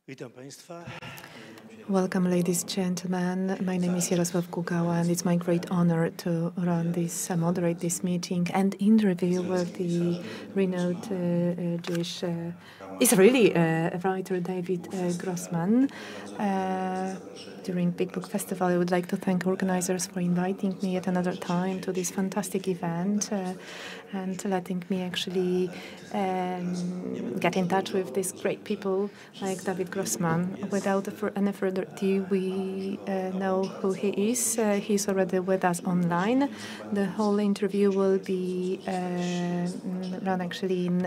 Witam Państwa. Welcome, ladies and gentlemen. My name is Jarosław Gugała, and it's my great honor to moderate this meeting and interview with the renowned Jewish Israeli writer David Grossman. During Big Book Festival, I would like to thank organizers for inviting me yet another time to this fantastic event and letting me actually get in touch with these great people like David Grossman. Without any further ado, we know who he is. He's already with us online. The whole interview will be run actually in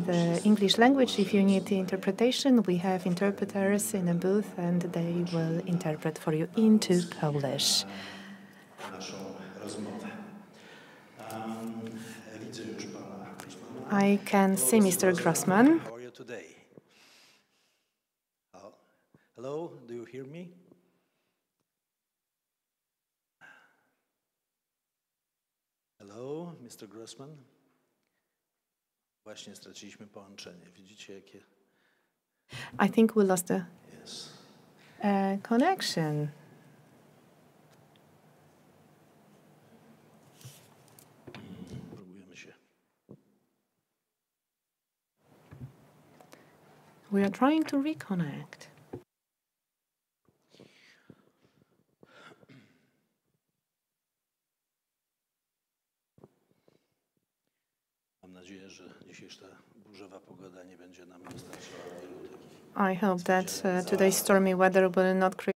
the English language. If you need the interpretation, we have interpreters in a booth and they will interpret for you into Polish. I can see Mr. Grossman. How are you today? Hello, do you hear me? Hello, Mr. Grossman? Właśnie straciliśmy połączenie. Widzicie jakie? I think we lost the Yes. Connection. Próbujemy się. We are trying to reconnect. Mam nadzieję, że dzisiejsza burzowa pogoda nie będzie nam dostarczała wielu takich. I hope that today's stormy weather will not create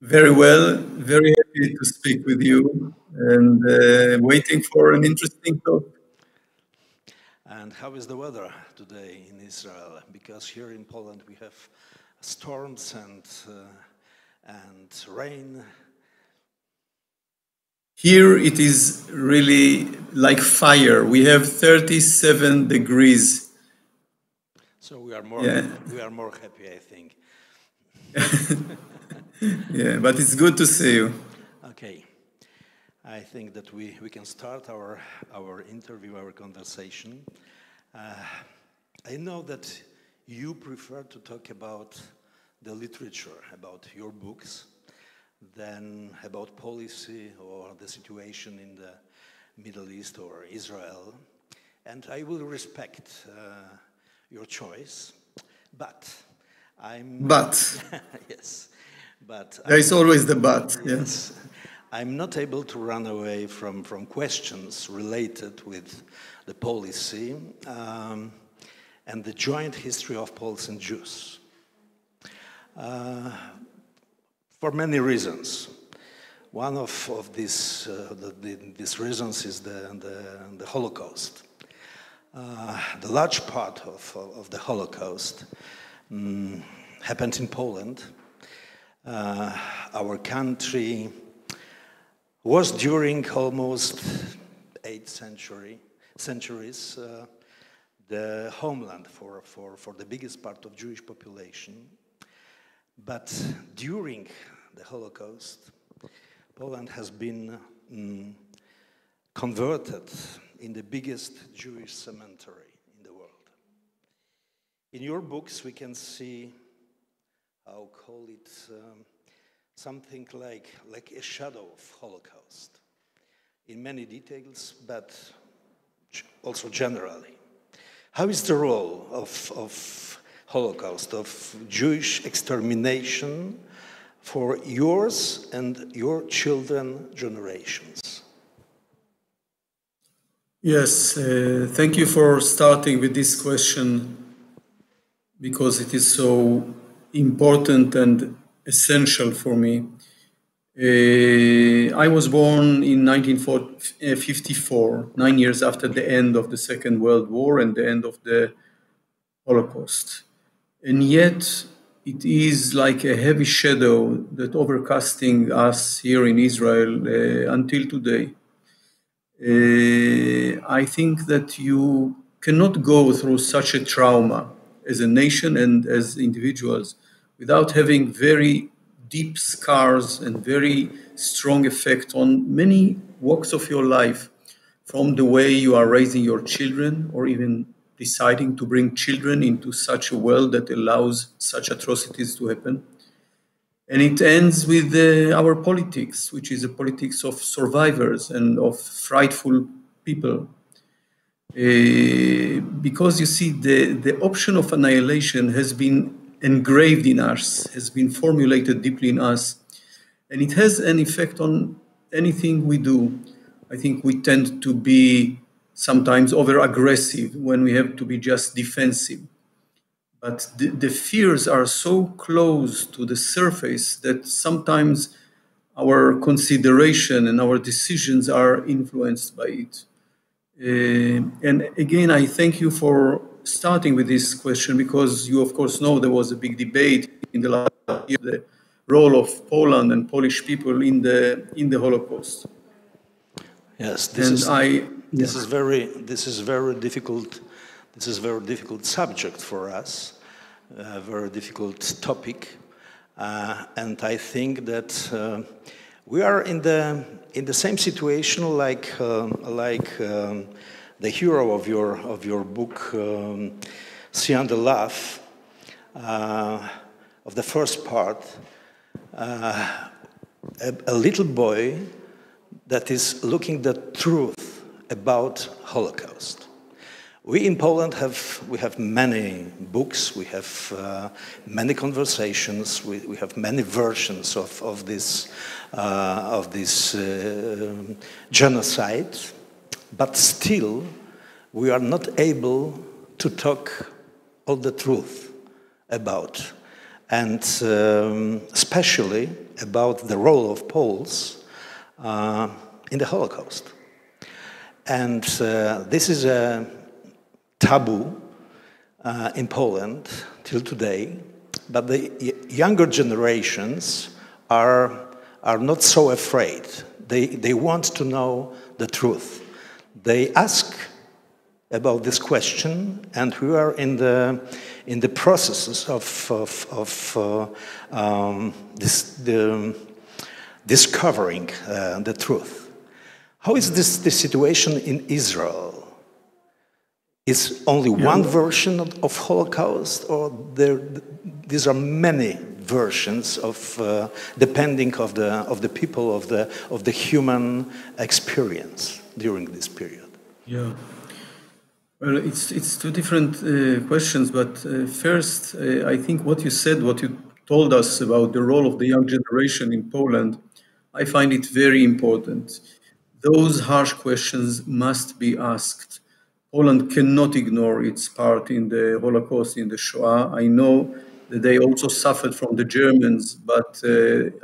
Very well, very happy to speak with you and waiting for an interesting talk. And how is the weather today in Israel? Because here in Poland we have storms and rain. Here it is really like fire. We have 37 degrees. So we are more happy, I think. Yeah, but it's good to see you. Okay. I think that we can start our interview, our conversation. I know that you prefer to talk about the literature, about your books, than about policy or the situation in the Middle East or Israel. And I will respect your choice, but yes. But there is always the but. Yes. I'm not able to run away from questions related with the policy and the joint history of Poles and Jews. For many reasons. One of these reasons is the Holocaust. The large part of the Holocaust happened in Poland. Our country was during almost 8 centuries the homeland for the biggest part of Jewish population. But during the Holocaust, Poland has been converted in the biggest Jewish cemetery in the world. In your books we can see, I'll call it something like a shadow of Holocaust, in many details, but also generally. How is the role of Holocaust, of Jewish extermination for yours and your children's generations? Yes, thank you for starting with this question, because it is so important and essential for me. I was born in 1954, 9 years after the end of the Second World War and the end of the Holocaust. And yet, it is like a heavy shadow that overcasting us here in Israel until today. I think that you cannot go through such a trauma as a nation and as individuals without having very deep scars and very strong effect on many walks of your life, from the way you are raising your children or even deciding to bring children into such a world that allows such atrocities to happen. And it ends with our politics, which is a politics of survivors and of frightful people. Because you see, the option of annihilation has been engraved in us, has been formulated deeply in us, and it has an effect on anything we do. I think we tend to be sometimes over-aggressive when we have to be just defensive. But the fears are so close to the surface that sometimes our consideration and our decisions are influenced by it. And again, I thank you for starting with this question, because you, of course, know there was a big debate in the last year, the role of Poland and Polish people in the Holocaust. Yes, this is very difficult. This is a very difficult subject for us, a very difficult topic, and I think that we are in the same situation like the hero of your book, See and Laugh, of the first part, a little boy that is looking the truth about Holocaust. We in Poland have many books, we have many conversations, we have many versions of this genocide, but still we are not able to talk all the truth about, and especially about the role of Poles in the Holocaust. And this is a taboo in Poland till today, but the younger generations are not so afraid. They want to know the truth. They ask about this question, and we are in the processes of discovering the truth. How is this situation in Israel? Is only one version of Holocaust, or these are many versions of depending of the people of the human experience during this period? Yeah. Well, it's two different questions, but first, I think what you said, what you told us about the role of the young generation in Poland, I find it very important. Those harsh questions must be asked. Poland cannot ignore its part in the Holocaust, in the Shoah. I know that they also suffered from the Germans, but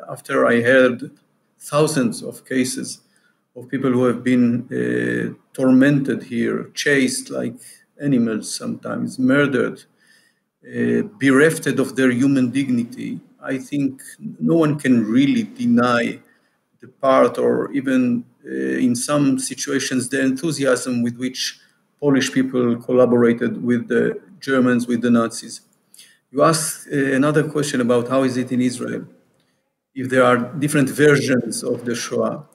after I heard thousands of cases of people who have been tormented here, chased like animals sometimes, murdered, bereft of their human dignity, I think no one can really deny the part, or even in some situations, the enthusiasm with which Polish people collaborated with the Germans, with the Nazis. You asked another question about how is it in Israel, if there are different versions of the Shoah.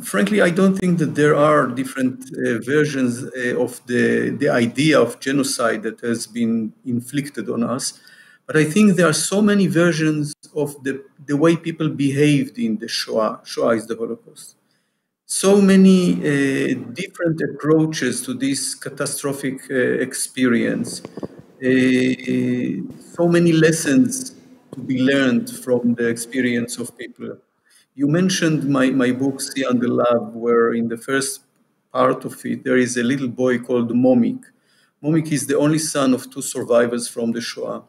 Frankly, I don't think that there are different versions of the idea of genocide that has been inflicted on us. But I think there are so many versions of the way people behaved in the Shoah. Shoah is the Holocaust. So many different approaches to this catastrophic experience. So many lessons to be learned from the experience of people. You mentioned my book, See and Love, where in the first part of it, there is a little boy called Momik. Momik is the only son of two survivors from the Shoah.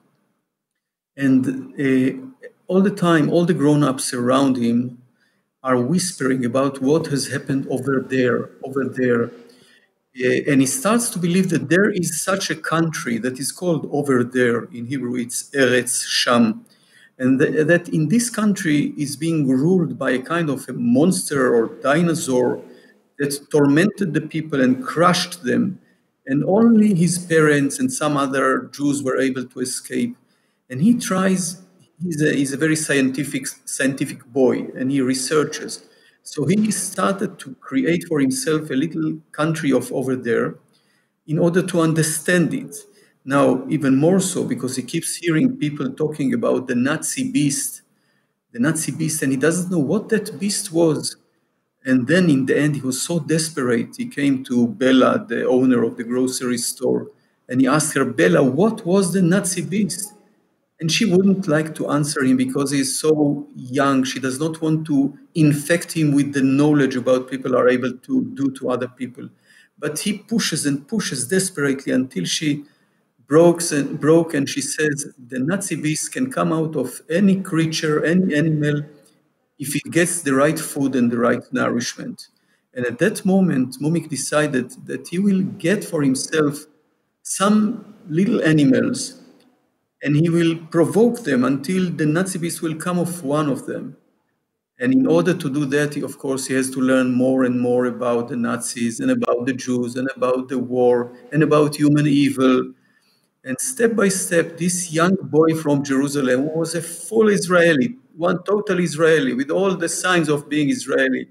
And all the time, all the grown-ups around him are whispering about what has happened over there, over there. And he starts to believe that there is such a country that is called over there. In Hebrew, it's Eretz Sham. And that in this country is being ruled by a kind of a monster or dinosaur that tormented the people and crushed them. And only his parents and some other Jews were able to escape. And he tries, he's a very scientific boy, and he researches. So he started to create for himself a little country of over there in order to understand it. Now, even more so, because he keeps hearing people talking about the Nazi beast, and he doesn't know what that beast was. And then in the end, he was so desperate, he came to Bella, the owner of the grocery store, and he asked her, Bella, what was the Nazi beast? And she wouldn't like to answer him because he's so young. She does not want to infect him with the knowledge about people are able to do to other people. But he pushes and pushes desperately until she broke, and she says, the Nazi beast can come out of any creature, any animal, if it gets the right food and the right nourishment. And at that moment, Momik decided that he will get for himself some little animals, and he will provoke them until the Nazi beast will come off one of them. And in order to do that, of course, he has to learn more and more about the Nazis and about the Jews and about the war and about human evil. And step by step, this young boy from Jerusalem, who was a full Israeli, one total Israeli, with all the signs of being Israeli,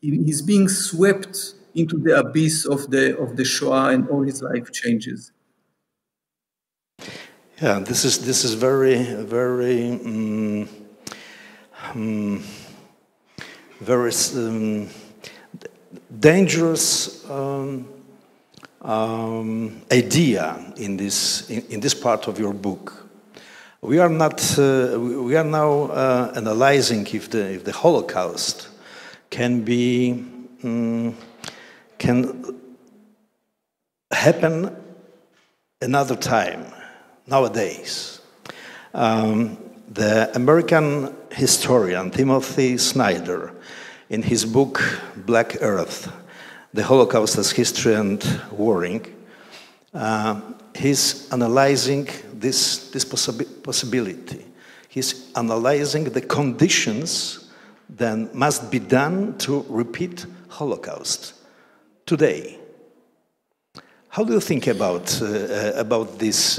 he's being swept into the abyss of the Shoah, and all his life changes. Yeah, this is very dangerous idea in this part of your book. We are now analyzing if the Holocaust can happen another time. Nowadays, the American historian Timothy Snyder, in his book Black Earth, The Holocaust as History and Warring, he's analyzing this possibility. He's analyzing the conditions that must be done to repeat Holocaust today. How do you think about this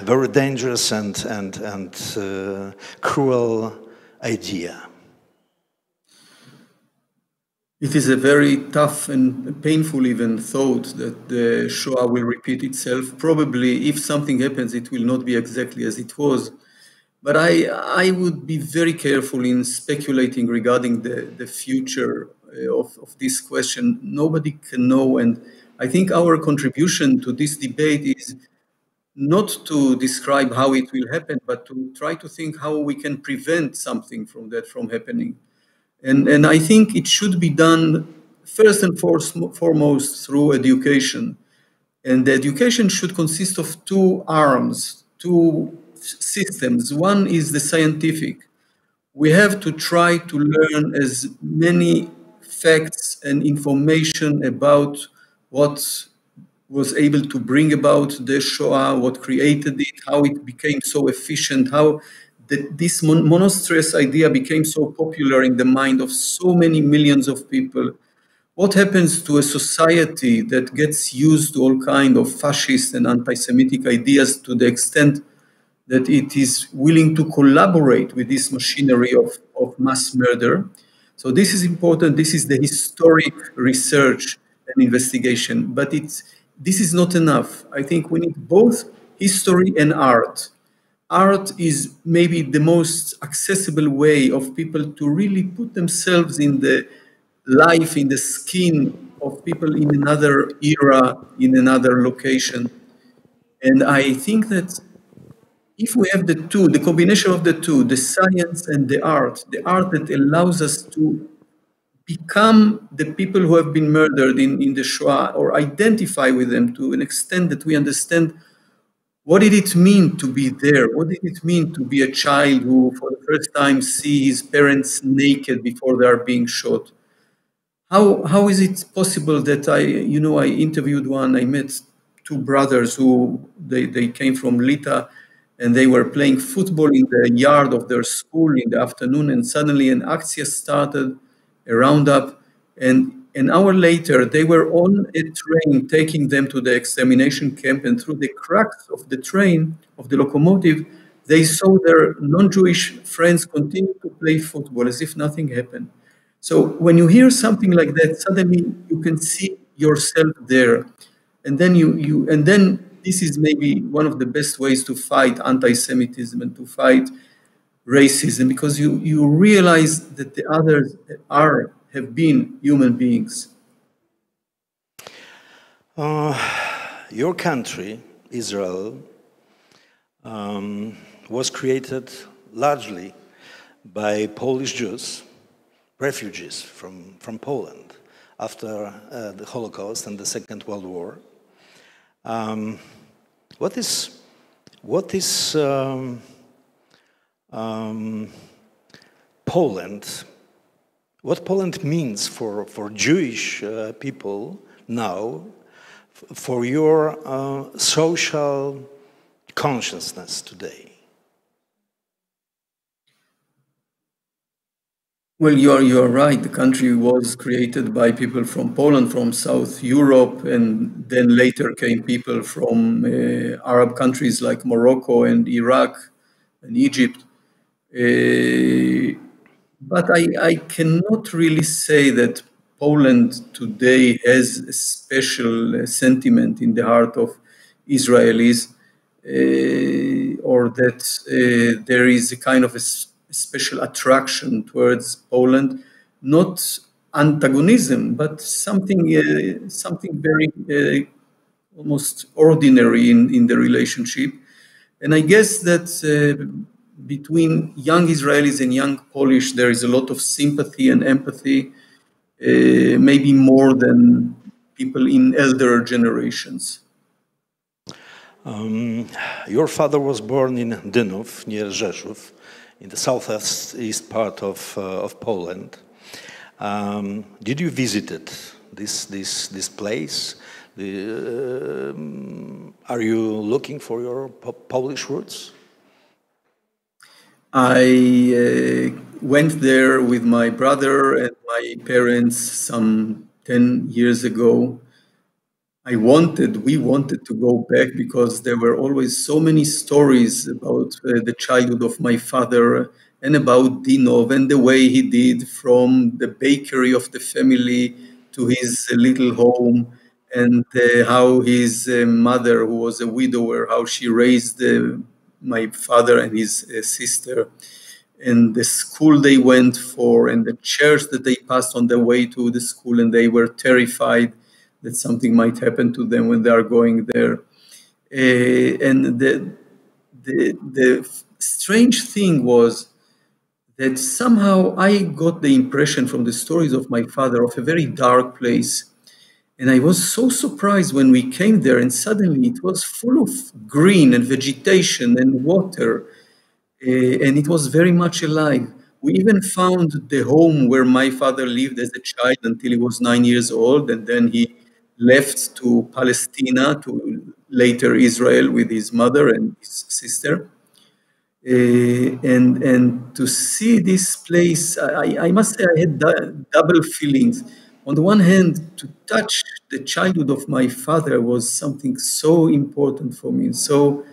very dangerous and cruel idea? It is a very tough and painful even thought that the Shoah will repeat itself. Probably, if something happens, it will not be exactly as it was. But I would be very careful in speculating regarding the future of this question. Nobody can know, and I think our contribution to this debate is not to describe how it will happen, but to try to think how we can prevent something from happening. And I think it should be done first and foremost through education. And the education should consist of two arms, two systems. One is the scientific. We have to try to learn as many facts and information about what was able to bring about the Shoah, what created it, how it became so efficient, how this monstrous idea became so popular in the mind of so many millions of people. What happens to a society that gets used to all kinds of fascist and anti-Semitic ideas to the extent that it is willing to collaborate with this machinery of mass murder? So this is important. This is the historic research and investigation. But this is not enough. I think we need both history and art. Art is maybe the most accessible way of people to really put themselves in the life, in the skin of people in another era, in another location. And I think that if we have the two, the combination of the two, the science and the art that allows us to become the people who have been murdered in the Shoah, or identify with them to an extent that we understand what did it mean to be there? What did it mean to be a child who for the first time sees his parents naked before they are being shot? how is it possible that I interviewed one, I met two brothers who they came from Lita, and they were playing football in the yard of their school in the afternoon, and suddenly an akcja started, a roundup, and an hour later they were on a train taking them to the extermination camp, and through the cracks of the train, of the locomotive, they saw their non-Jewish friends continue to play football as if nothing happened. So when you hear something like that, suddenly you can see yourself there. And then this is maybe one of the best ways to fight anti-Semitism and to fight racism, because you realize that the others have been human beings. Your country, Israel, was created largely by Polish Jews, refugees from Poland after the Holocaust and the Second World War. What Poland? What Poland means for Jewish people now, for your social consciousness today? Well, you are right. The country was created by people from Poland, from South Europe, and then later came people from Arab countries like Morocco and Iraq and Egypt. But I cannot really say that Poland today has a special sentiment in the heart of Israelis, or that there is a kind of a special attraction towards Poland, not antagonism, but something very almost ordinary in the relationship. And I guess that between young Israelis and young Polish, there is a lot of sympathy and empathy, maybe more than people in elder generations. Your father was born in Dynów, near Rzeszów, in the southeast part of Poland. Did you visit this place? Are you looking for your Polish roots? I went there with my brother and my parents some 10 years ago. We wanted to go back because there were always so many stories about the childhood of my father and about Dynów and the way he did from the bakery of the family to his little home, and how his mother, who was a widower, how she raised my father and his sister, and the school they went for, and the church that they passed on their way to the school, and they were terrified that something might happen to them when they are going there. And the strange thing was that somehow I got the impression from the stories of my father of a very dark place. And I was so surprised when we came there, and suddenly it was full of green and vegetation and water, and it was very much alive. We even found the home where my father lived as a child until he was 9 years old, and then he left to Palestine, to later Israel, with his mother and his sister. And to see this place, I must say I had double feelings. On the one hand, to touch the childhood of my father was something so important for me, so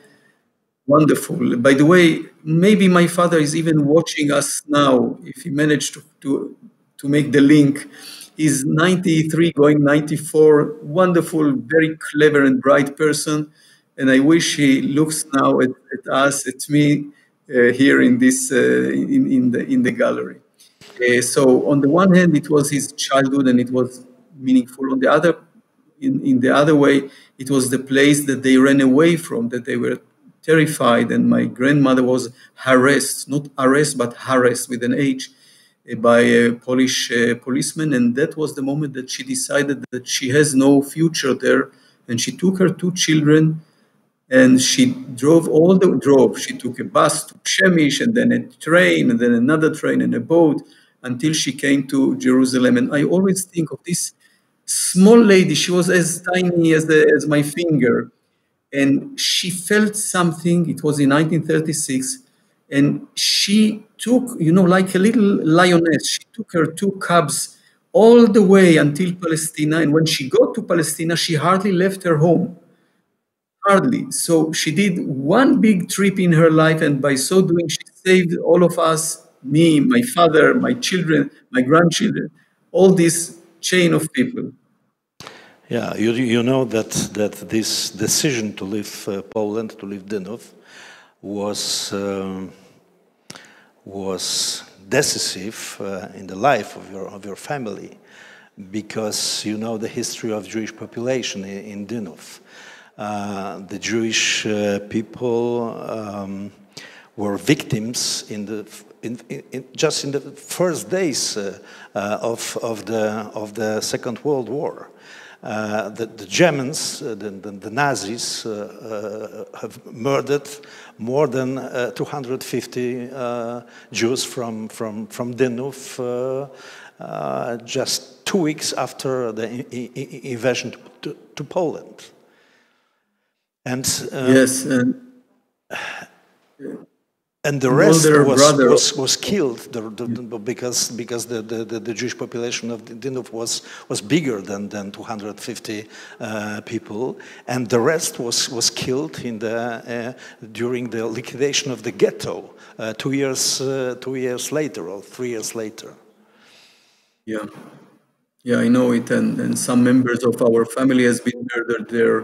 wonderful. By the way, maybe my father is even watching us now, if he managed to make the link. He's 93, going 94, wonderful, very clever and bright person. And I wish he looks now at us, at me, here in this in the gallery. So on the one hand, it was his childhood and it was meaningful. On the other, in the other way, it was the place that they ran away from, that they were terrified. And my grandmother was harassed, not arrested, but harassed with an H, by a Polish policeman. And that was the moment that she decided that she has no future there. And she took her two children and she she took a bus to Przemyśl and then a train and then another train and a boat until she came to Jerusalem. And I always think of this small lady. She was as tiny as my finger. And she felt something. It was in 1936. And she took, you know, like a little lioness, she took her 2 cubs all the way until Palestine. And when she got to Palestine, she hardly left her home. Hardly. So she did one big trip in her life, and by so doing, she saved all of us, me, my father, my children, my grandchildren, all this chain of people. Yeah, you know that this decision to leave Poland, to leave Dynów, was decisive in the life of your family, because you know the history of Jewish population in Dynów. The Jewish people were victims just in the first days of the Second World War. The Germans, the Nazis, have murdered more than 250 Jews from Dynów just 2 weeks after the invasion to Poland. And yes, and the rest was killed because the Jewish population of Dynów was bigger than 250 people, and the rest was killed during the liquidation of the ghetto 2 years later or 3 years later. Yeah, I know it, and some members of our family has been murdered there.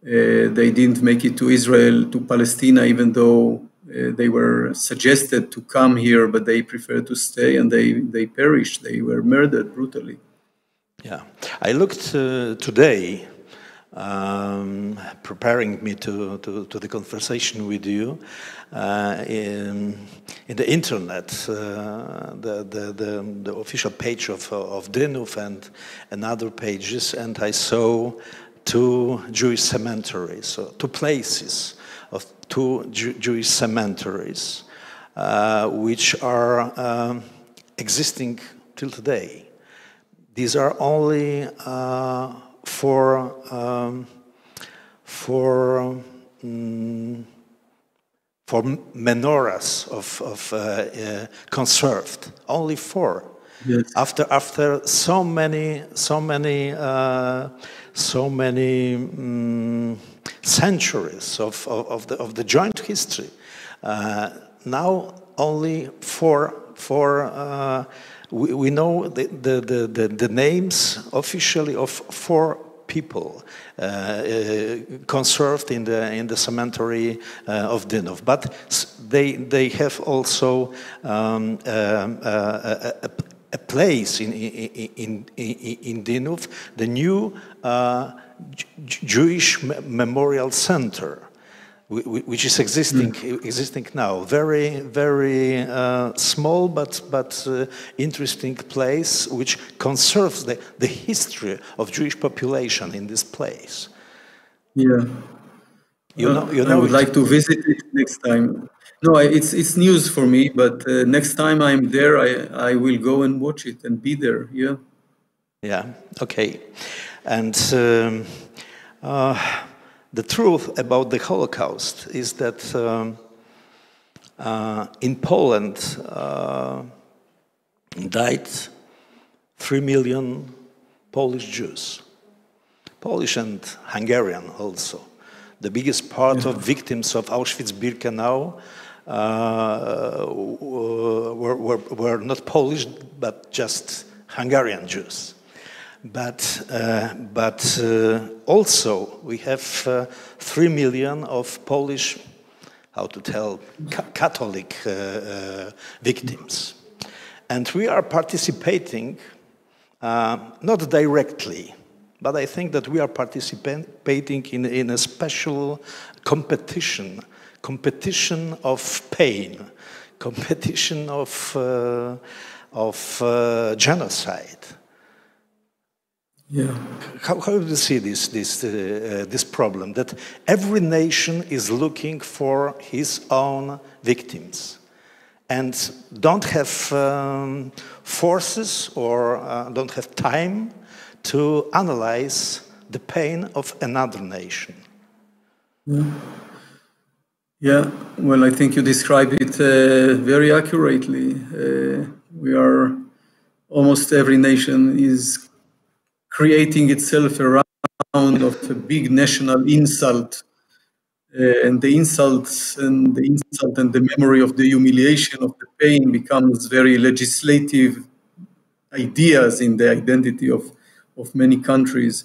They didn't make it to Israel, to Palestine, even though they were suggested to come here, but they preferred to stay, and they perished. They were murdered brutally. Yeah, I looked today, preparing me to the conversation with you, in the internet, the official page of Dynów and other pages, and I saw 2 Jewish cemeteries, or 2 places of 2 Jewish cemeteries, which are existing till today. These are only for menorahs of conserved. Only 4. Yes. After so many centuries of the joint history, now only we know the names officially of 4 people conserved in the cemetery of Dynów, but they have also a place in Dynów, the new Jewish Memorial Center, which is existing now. Very, very small but interesting place, which conserves the history of Jewish population in this place. Yeah, I would like to visit it next time. No, it's news for me, but next time I'm there, I will go and watch it and be there. Yeah. Yeah. Okay. And the truth about the Holocaust is that in Poland died 3 million Polish Jews, Polish and Hungarian also. The biggest part of victims of Auschwitz-Birkenau were not Polish, but just Hungarian Jews. But also we have 3 million of Polish, Catholic victims. And we are participating, not directly, but I think that we are participating in a special competition of pain, competition of genocide. Yeah. How do you see this problem, that every nation is looking for his own victims, and don't have forces or don't have time to analyze the pain of another nation. Yeah, well, I think you described it very accurately. Almost every nation is creating itself around of a big national insult. And the insults and the memory of the humiliation of the pain becomes very legislative ideas in the identity of many countries.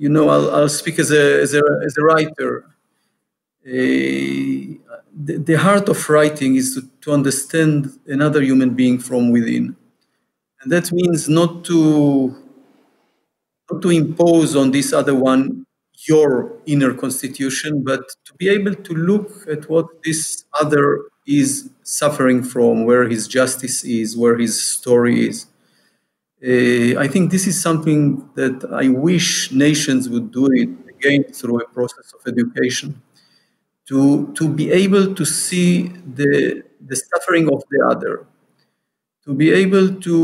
You know, I'll speak as a writer. The heart of writing is to understand another human being from within, and that means not to impose on this other one your inner constitution, but to be able to look at what this other is suffering from, where his justice is, where his story is. I think this is something that I wish nations would do it again through a process of education, to be able to see the suffering of the other, to be able to,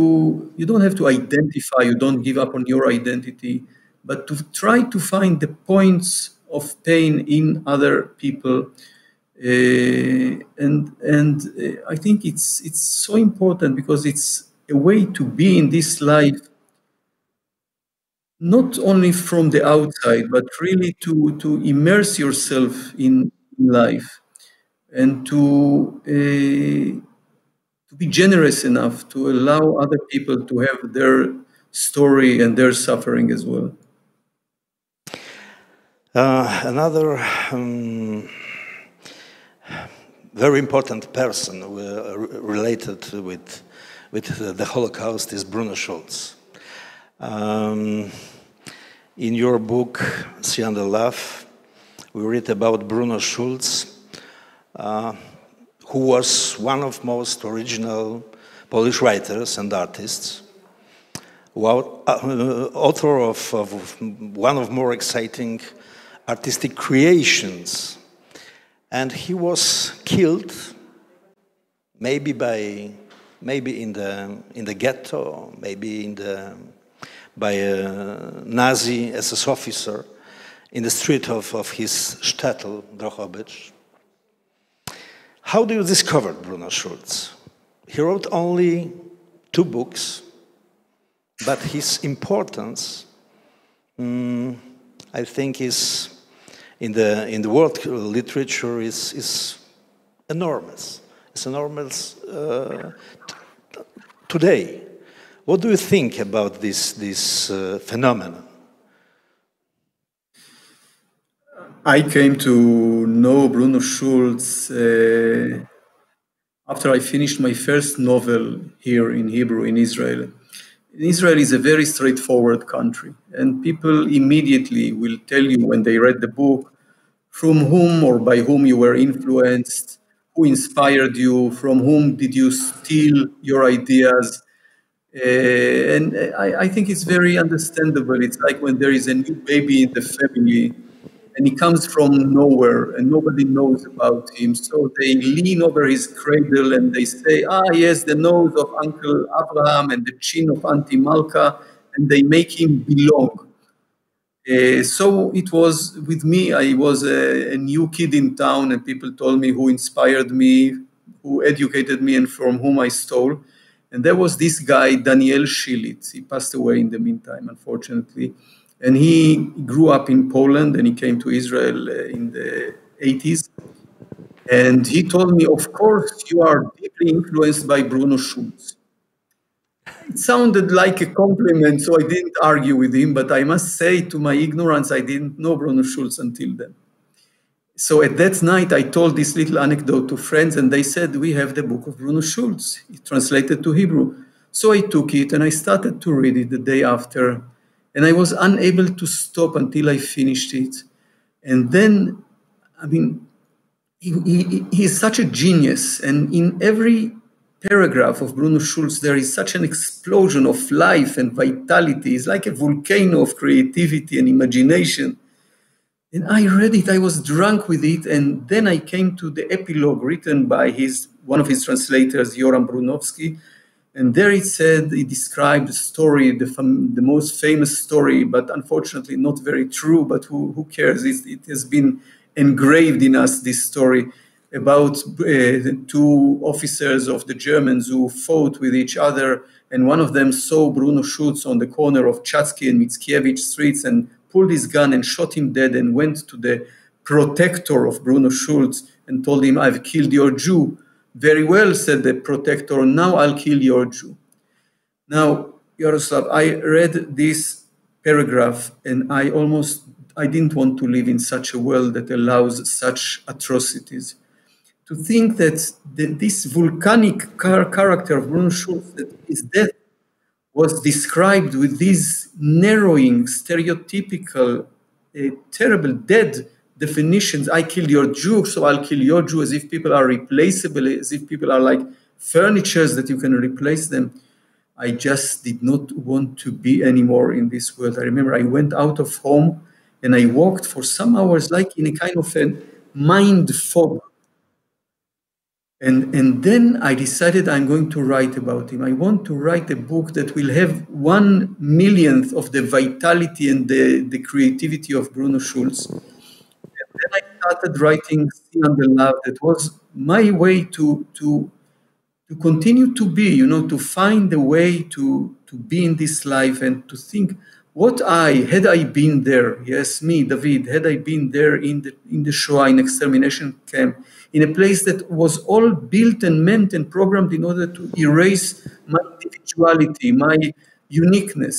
you don't have to identify, you don't give up on your identity, but to try to find the points of pain in other people. And I think it's so important because it's a way to be in this life, not only from the outside, but really to immerse yourself in life and to be generous enough to allow other people to have their story and their suffering as well. Another very important person related with the Holocaust is Bruno Schultz. In your book, See and Love, we read about Bruno Schultz, who was one of most original Polish writers and artists, author of one of more exciting artistic creations. And he was killed, maybe in the ghetto, maybe by a Nazi SS officer in the street of his shtetl, Drohobycz. How do you discover Bruno Schultz? He wrote only 2 books, but his importance, I think, is in the world literature is enormous. It's enormous today. What do you think about this phenomenon? I came to know Bruno Schultz after I finished my first novel here in Hebrew in Israel. Israel is a very straightforward country, and people immediately will tell you when they read the book from whom or by whom you were influenced, who inspired you, from whom did you steal your ideas. And I think it's very understandable. It's like when there is a new baby in the family and he comes from nowhere and nobody knows about him. So they lean over his cradle and they say, yes, the nose of Uncle Abraham and the chin of Auntie Malka, and they make him belong. So it was with me. I was a new kid in town, and people told me who inspired me, who educated me, and from whom I stole. And there was this guy, Daniel Schilitz. He passed away in the meantime, unfortunately. And he grew up in Poland, and he came to Israel in the 80s. And he told me, of course, you are deeply influenced by Bruno Schultz. It sounded like a compliment, so I didn't argue with him. But I must say, to my ignorance, I didn't know Bruno Schultz until then. So at that night, I told this little anecdote to friends, and they said, we have the book of Bruno Schultz. It's translated to Hebrew. So I took it, and I started to read it the day after. And I was unable to stop until I finished it. And then, I mean, he is such a genius. And in every paragraph of Bruno Schultz, there is such an explosion of life and vitality. It's like a volcano of creativity and imagination. And I read it, I was drunk with it, and then I came to the epilogue written by one of his translators, Joram Brunowski, and there it said, he described the story, the most famous story, but unfortunately not very true, but who cares? It has been engraved in us, this story, about two officers of the Germans who fought with each other, and one of them saw Bruno Schultz on the corner of Czacki and Mickiewicz streets and pulled his gun and shot him dead, and went to the protector of Bruno Schultz and told him, "I've killed your Jew." "Very well," said the protector, "now I'll kill your Jew." Now, Jarosław, I read this paragraph and I didn't want to live in such a world that allows such atrocities. To think that this volcanic character of Bruno Schultz, that his death was described with these narrowing, stereotypical, terrible, dead definitions. "I killed your Jew, so I'll kill your Jew," as if people are replaceable, as if people are like furnitures that you can replace them. I just did not want to be anymore in this world. I remember I went out of home and I walked for some hours like in a kind of a mind fog. And then I decided I'm going to write about him. I want to write a book that will have 1/1,000,000th of the vitality and the creativity of Bruno Schultz. And then I started writing See Under Love. That was my way to continue to be, to find a way to be in this life and to think, had I been there, yes, me, David, had I been there in the Shoah, in extermination camp, in a place that was all built and meant and programmed in order to erase my individuality, my uniqueness.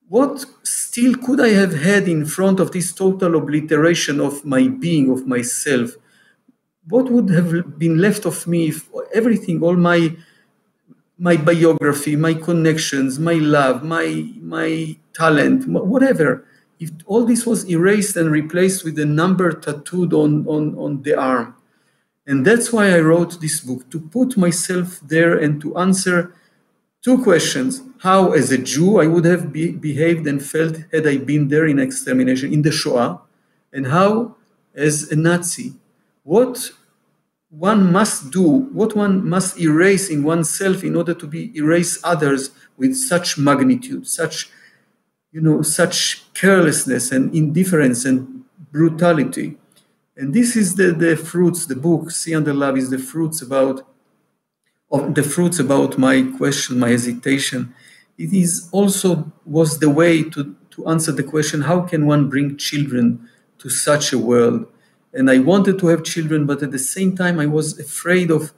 What still could I have had in front of this total obliteration of my being, of myself? What would have been left of me if everything, all my biography, my connections, my love, my talent, whatever, if all this was erased and replaced with a number tattooed on the arm? And that's why I wrote this book, to put myself there and to answer two questions. How, as a Jew, I would have behaved and felt had I been there in extermination, in the Shoah, and how, as a Nazi, what one must do, what one must erase in oneself in order to erase others with such magnitude, such carelessness and indifference and brutality. And this is the fruits. The book See Under Love is the fruits about my question, my hesitation. It is also was the way to answer the question: how can one bring children to such a world? And I wanted to have children, but at the same time I was afraid of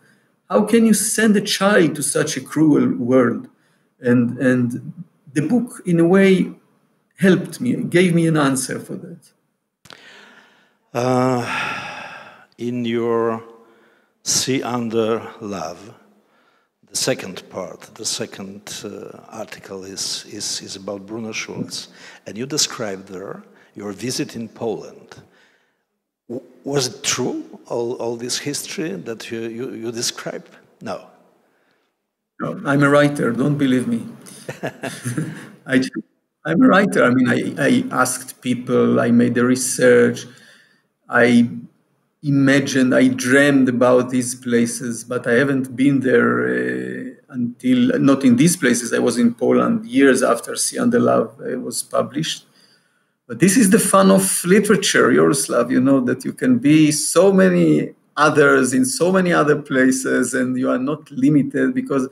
how can you send a child to such a cruel world? And the book, in a way, helped me, gave me an answer for that. In your See Under Love, the second part, the second article is about Bruno Schultz, and you describe there your visit in Poland. Was it true, all this history that you describe? No. No, I'm a writer, don't believe me. I'm a writer. I mean, I asked people, I made the research, I imagined, I dreamed about these places, but I haven't been there not in these places. I was in Poland years after See Under Love was published. But this is the fun of literature, Jarosław, that you can be so many others in so many other places and you are not limited, because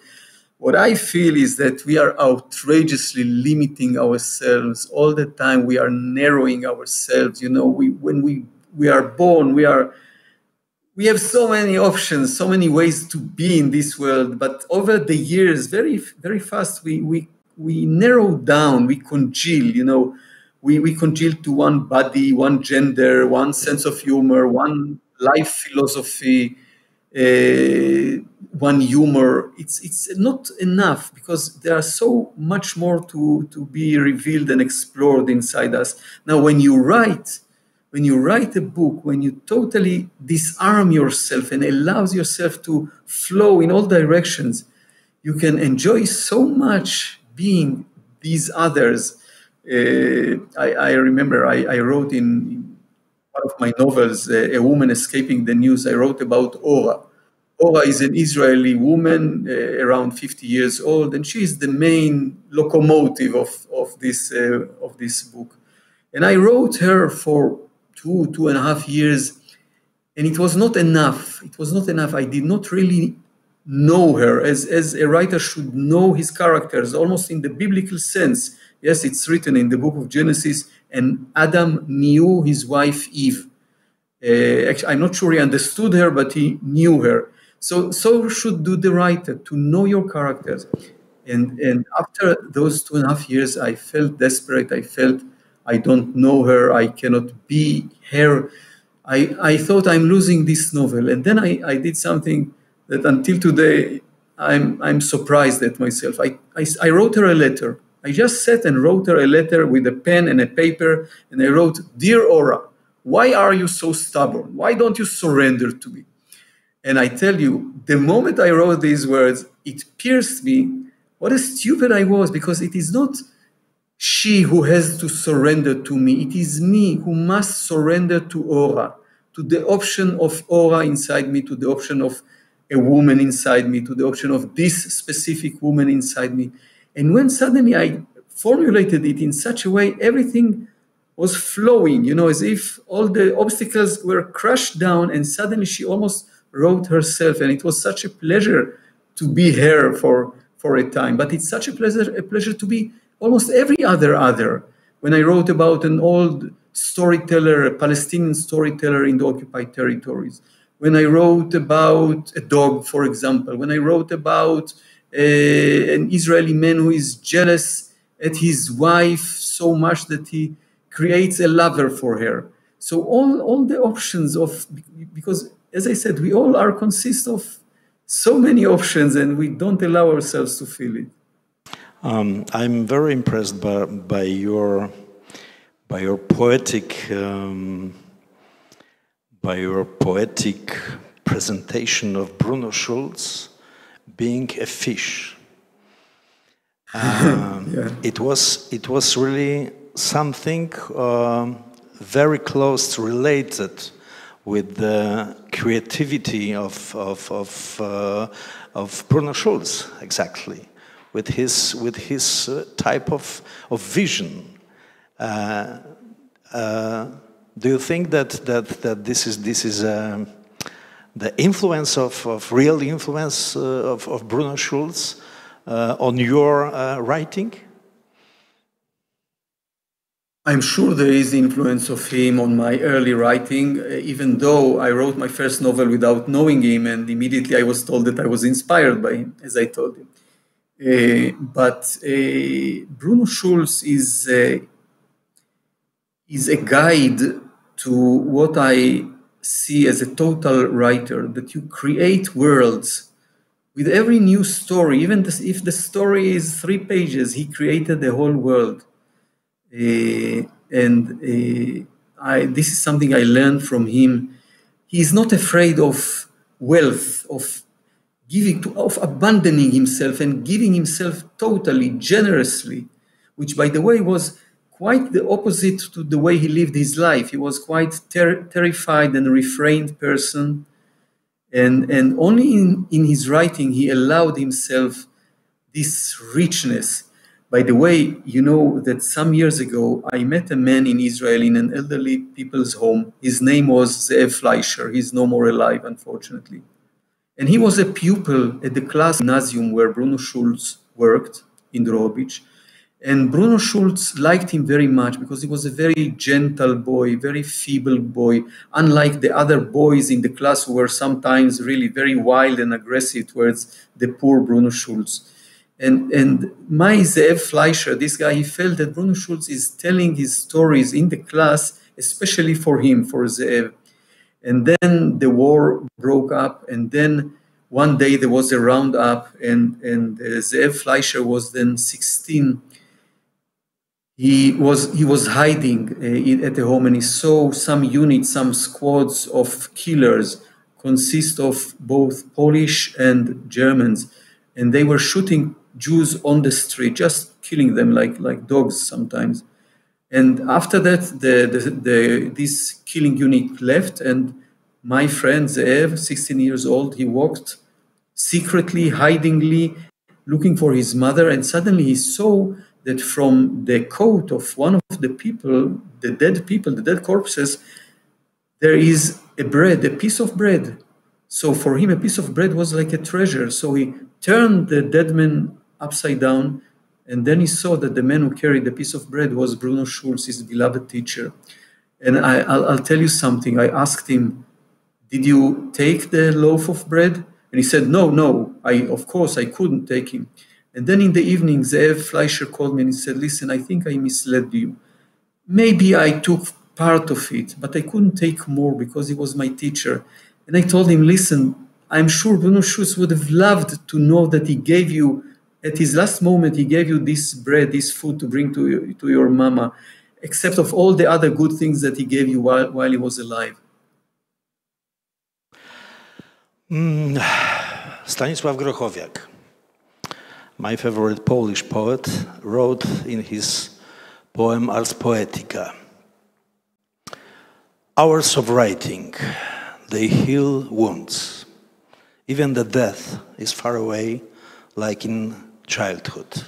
what I feel is that we are outrageously limiting ourselves all the time. We are narrowing ourselves. When we are born, we have so many options, so many ways to be in this world. But over the years, very, very fast, we narrow down, we congeal, we congeal to one body, one gender, one sense of humor, one life philosophy, one humor. It's not enough, because there are so much more to be revealed and explored inside us. Now, when you write a book, when you totally disarm yourself and allows yourself to flow in all directions, you can enjoy so much being these others. I remember I wrote in one of my novels, A Woman Escaping the News, I wrote about Ora. Ora is an Israeli woman, around 50 years old, and she is the main locomotive of this book. And I wrote her for 2.5 years, and it was not enough. It was not enough. I did not really know her as a writer should know his characters, almost in the biblical sense. Yes, it's written in the book of Genesis, and Adam knew his wife Eve. Actually, I'm not sure he understood her, but he knew her. So should do the writer, to know your characters. And after those 2.5 years, I felt desperate. I felt I don't know her. I cannot be her. I thought I'm losing this novel. And then I did something that until today, I'm surprised at myself. I wrote her a letter. I just sat and wrote her a letter with a pen and a paper. And I wrote, "Dear Ora, why are you so stubborn? Why don't you surrender to me?" And I tell you, the moment I wrote these words, it pierced me. What a stupid I was, because it is not she who has to surrender to me. It is me who must surrender to Ora, to the option of Ora inside me, to the option of a woman inside me, to the option of this specific woman inside me. And when suddenly I formulated it in such a way, everything was flowing, you know, as if all the obstacles were crushed down, and suddenly she almost wrote herself. And it was such a pleasure to be her for a time. But it's such a pleasure to be almost every other. When I wrote about an old storyteller, a Palestinian storyteller in the occupied territories, when I wrote about a dog, for example, when I wrote about an Israeli man who is jealous at his wife so much that he creates a lover for her. So all the options because as I said, we all consist of so many options, and we don't allow ourselves to feel it. I'm very impressed by your poetic presentation of Bruno Schultz being a fish. Yeah. It was really something very close related with the creativity of Bruno Schultz, exactly, with his type of vision. Do you think that this is the influence of real influence of Bruno Schultz on your writing? I'm sure there is influence of him on my early writing, even though I wrote my first novel without knowing him, and immediately I was told that I was inspired by him, as I told him. But Bruno Schultz is a guide to what I see as a total writer, that you create worlds with every new story. Even if the story is 3 pages, he created the whole world. This is something I learned from him. He is not afraid of wealth, of abandoning himself and giving himself totally, generously, which, by the way, was quite the opposite to the way he lived his life. He was quite terrified and refrained person. And only in his writing, he allowed himself this richness. By the way, you know that some years ago, I met a man in Israel in an elderly people's home. His name was Ze'ev Fleischer. He's no more alive, unfortunately. And he was a pupil at the class gymnasium where Bruno Schultz worked in Drohobych. And Bruno Schultz liked him very much because he was a very gentle boy, very feeble boy, unlike the other boys in the class who were sometimes really very wild and aggressive towards the poor Bruno Schultz. And my Ze'ev Fleischer, this guy, he felt that Bruno Schultz is telling his stories in the class, especially for him, for Ze'ev. And then the war broke up, and then one day there was a roundup, and Ze'ev Fleischer was then 16. He was hiding at the home, and he saw some units, some squads of killers consist of both Polish and Germans, and they were shooting Jews on the street, just killing them like dogs sometimes. And after that, this killing unit left, and my friend Zeev, 16 years old, he walked secretly, hidingly, looking for his mother, and suddenly he saw that from the coat of one of the people, the dead corpses, there is a piece of bread. So for him, a piece of bread was like a treasure. So he turned the dead man upside down, and then he saw that the man who carried the piece of bread was Bruno Schultz, his beloved teacher. And I'll tell you something. I asked him, did you take the loaf of bread? And he said, no, of course I couldn't take him. And then in the evening, Zeev Fleischer called me and he said, listen, I think I misled you. Maybe I took part of it, but I couldn't take more because he was my teacher. And I told him, listen, I'm sure Bruno Schultz would have loved to know that he gave you, at his last moment, he gave you this bread, this food to bring to your mama, except of all the other good things that he gave you while he was alive. Stanisław Grochowiak, my favorite Polish poet, wrote in his poem Ars Poetica, hours of writing, they heal wounds. Even the death is far away, like in childhood.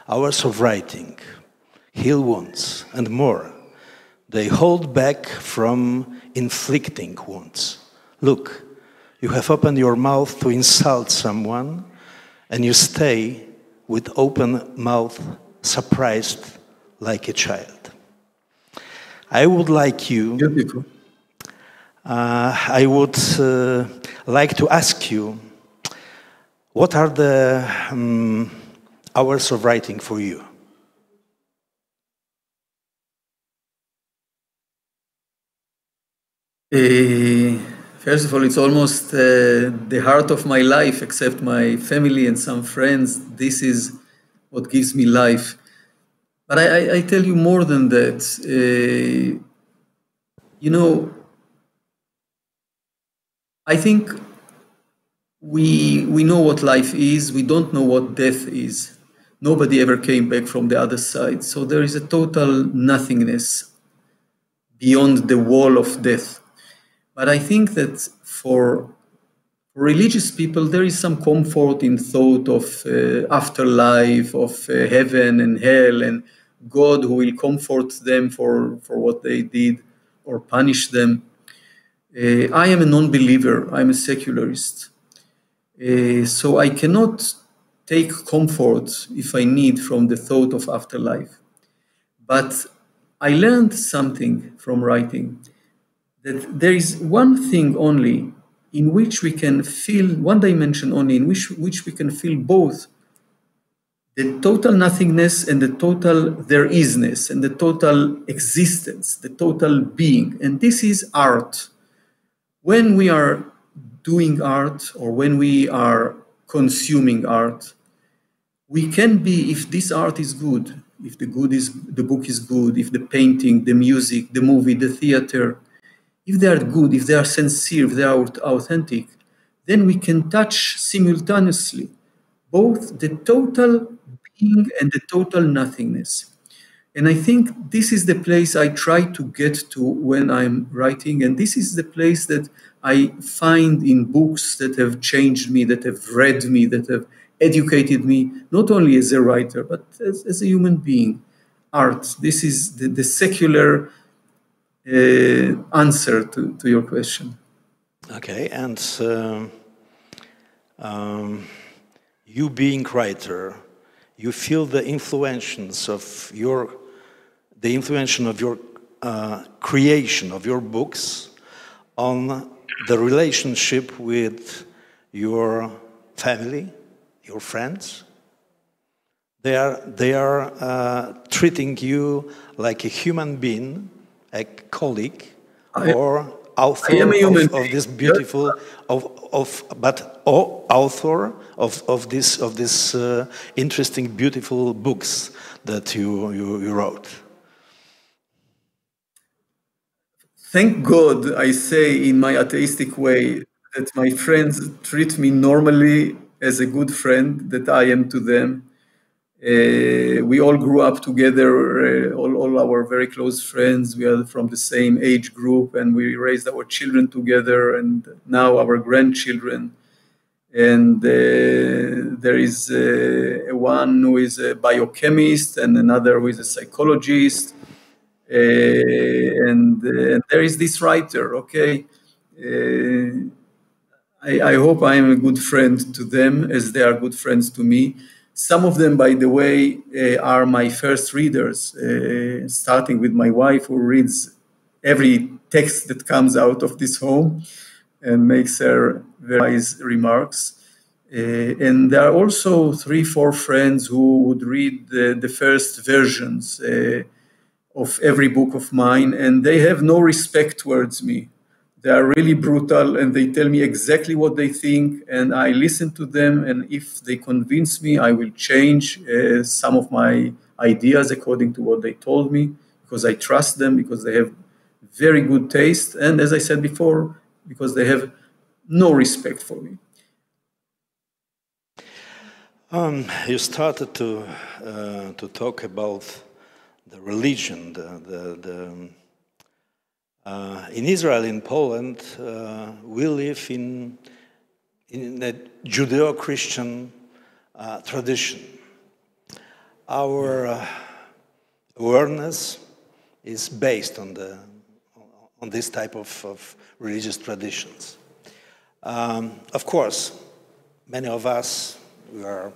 Hours of writing heal wounds, and more. They hold back from inflicting wounds. Look, you have opened your mouth to insult someone, and you stay with open mouth, surprised like a child. I would like you, I would like to ask you, what are the hours of writing for you? First of all, it's almost the heart of my life, except my family and some friends. This is what gives me life. But I tell you more than that. You know, I think we know what life is. We don't know what death is. Nobody ever came back from the other side. So there is a total nothingness beyond the wall of death. But I think that for religious people, there is some comfort in thought of afterlife, of heaven and hell, and God who will comfort them for what they did or punish them. I am a non-believer. I'm a secularist. So I cannot take comfort, if I need, from the thought of afterlife. But I learned something from writing, that there is one thing only in which we can feel, one dimension only, in which we can feel both the total nothingness and the total there-isness and the total existence, the total being. And this is art. When we are doing art or when we are consuming art, we can be, if this art is good, if the book is good, if the painting, the music, the movie, the theater, if they are good, if they are sincere, if they are authentic, then we can touch simultaneously both the total being and the total nothingness. And I think this is the place I try to get to when I'm writing, and this is the place that I find in books that have changed me, that have read me, that have educated me, not only as a writer, but as a human being. Art, this is the secular answer to your question. Okay, and you being writer, you feel the influence of your creation of your books on the relationship with your family, your friends. They are treating you like a human being, a colleague, or author of this beautiful, author of this interesting, beautiful books that you wrote. Thank God, I say in my atheistic way, that my friends treat me normally as a good friend that I am to them. We all grew up together, all all our very close friends. We are from the same age group, and we raised our children together, and now our grandchildren. And there is one who is a biochemist and another who is a psychologist. And there is this writer, okay? I hope I am a good friend to them as they are good friends to me. Some of them, by the way, are my first readers, starting with my wife, who reads every text that comes out of this home and makes her very wise remarks. And there are also 3-4 friends who would read the first versions of every book of mine, and they have no respect towards me. They are really brutal, and they tell me exactly what they think, and I listen to them, and if they convince me, I will change some of my ideas according to what they told me, because I trust them, because they have very good taste, and as I said before, because they have no respect for me. You started to talk about the religion, in Israel, in Poland, we live in a Judeo-Christian tradition. Our awareness is based on this type of religious traditions. Of course, many of us, we are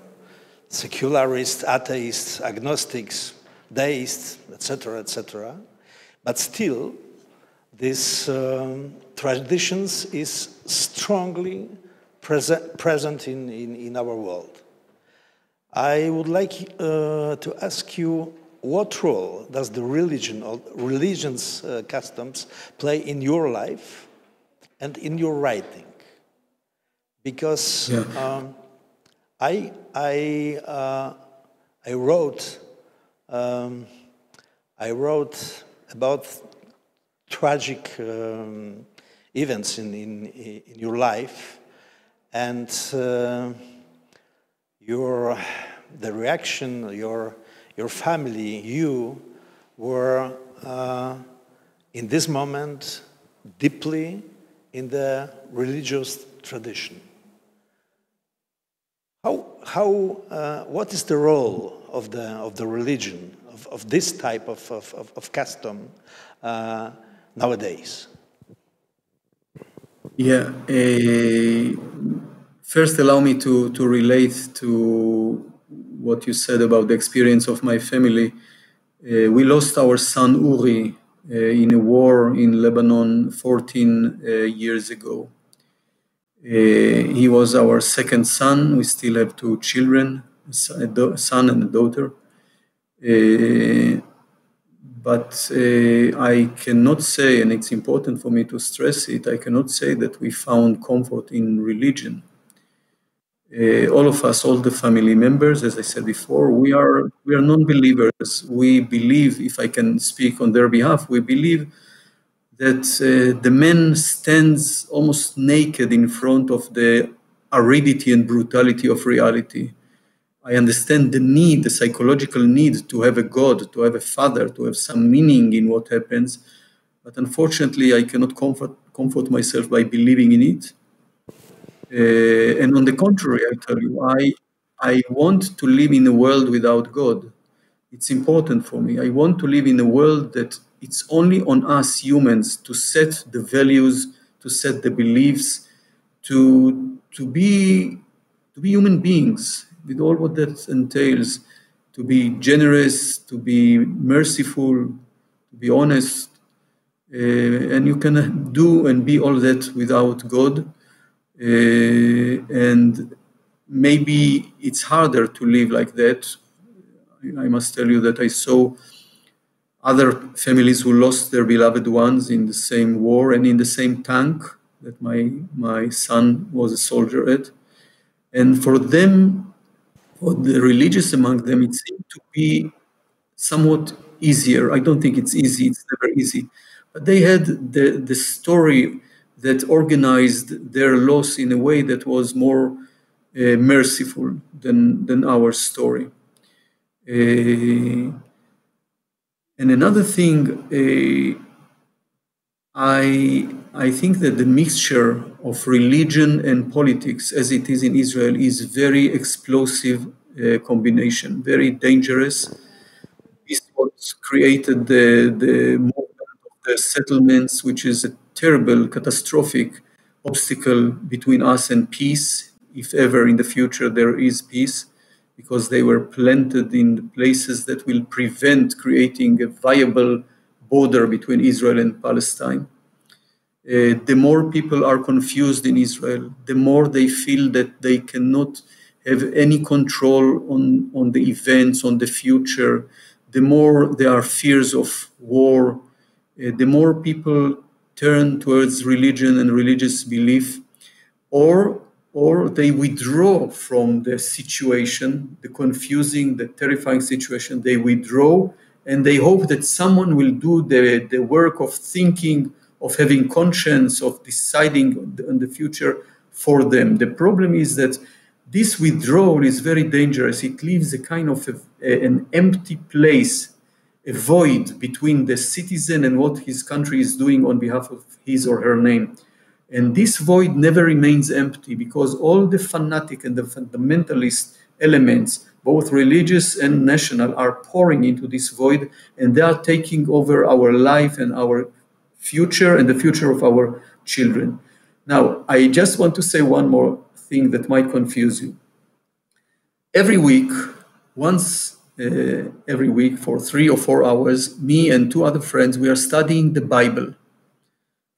secularists, atheists, agnostics, deists, etc., etc. But still, this traditions is strongly present in our world. I would like to ask you, what role does the religion or religion's customs play in your life and in your writing? Because I wrote about tragic events in your life, and the reaction, your family, you were in this moment deeply in the religious tradition. What is the role of the religion, of this type of custom nowadays? Yeah. First, allow me to relate to what you said about the experience of my family. We lost our son Uri in a war in Lebanon 14 years ago. He was our second son. We still have 2 children, a son and a daughter. But I cannot say, and it's important for me to stress it, I cannot say that we found comfort in religion. All of us, all the family members, as I said before, we are non-believers. We believe, if I can speak on their behalf, we believe that the man stands almost naked in front of the aridity and brutality of reality. I understand the need, the psychological need to have a God, to have a father, to have some meaning in what happens. But unfortunately, I cannot comfort myself by believing in it. And on the contrary, I tell you, I want to live in a world without God. It's important for me. I want to live in a world that it's only on us humans to set the values, to set the beliefs, to be human beings, with all what that entails, to be generous, to be merciful, to be honest. And you can do and be all that without God. And maybe it's harder to live like that. I must tell you that I saw other families who lost their beloved ones in the same war and in the same tank that my son was a soldier at. And for them, for the religious among them, it seemed to be somewhat easier. I don't think it's easy, it's never easy. But they had the story that organized their loss in a way that was more merciful than our story. And another thing, I think that the mixture of religion and politics, as it is in Israel, is very explosive combination, very dangerous. This what created the movement of the settlements, which is a terrible, catastrophic obstacle between us and peace, if ever in the future there is peace, because they were planted in places that will prevent creating a viable border between Israel and Palestine. The more people are confused in Israel, the more they feel that they cannot have any control on the events, on the future, the more there are fears of war, the more people turn towards religion and religious belief, or they withdraw from the situation, the confusing, the terrifying situation. They withdraw and they hope that someone will do the work of thinking, of having conscience, of deciding on the future for them. The problem is that this withdrawal is very dangerous. It leaves a kind of an empty place, a void between the citizen and what his country is doing on behalf of his or her name. And this void never remains empty because all the fanatic and the fundamentalist elements, both religious and national, are pouring into this void, and they are taking over our life and our future and the future of our children. Now, I just want to say one more thing that might confuse you. Every week, once every week for 3 or 4 hours, me and 2 other friends, we are studying the Bible.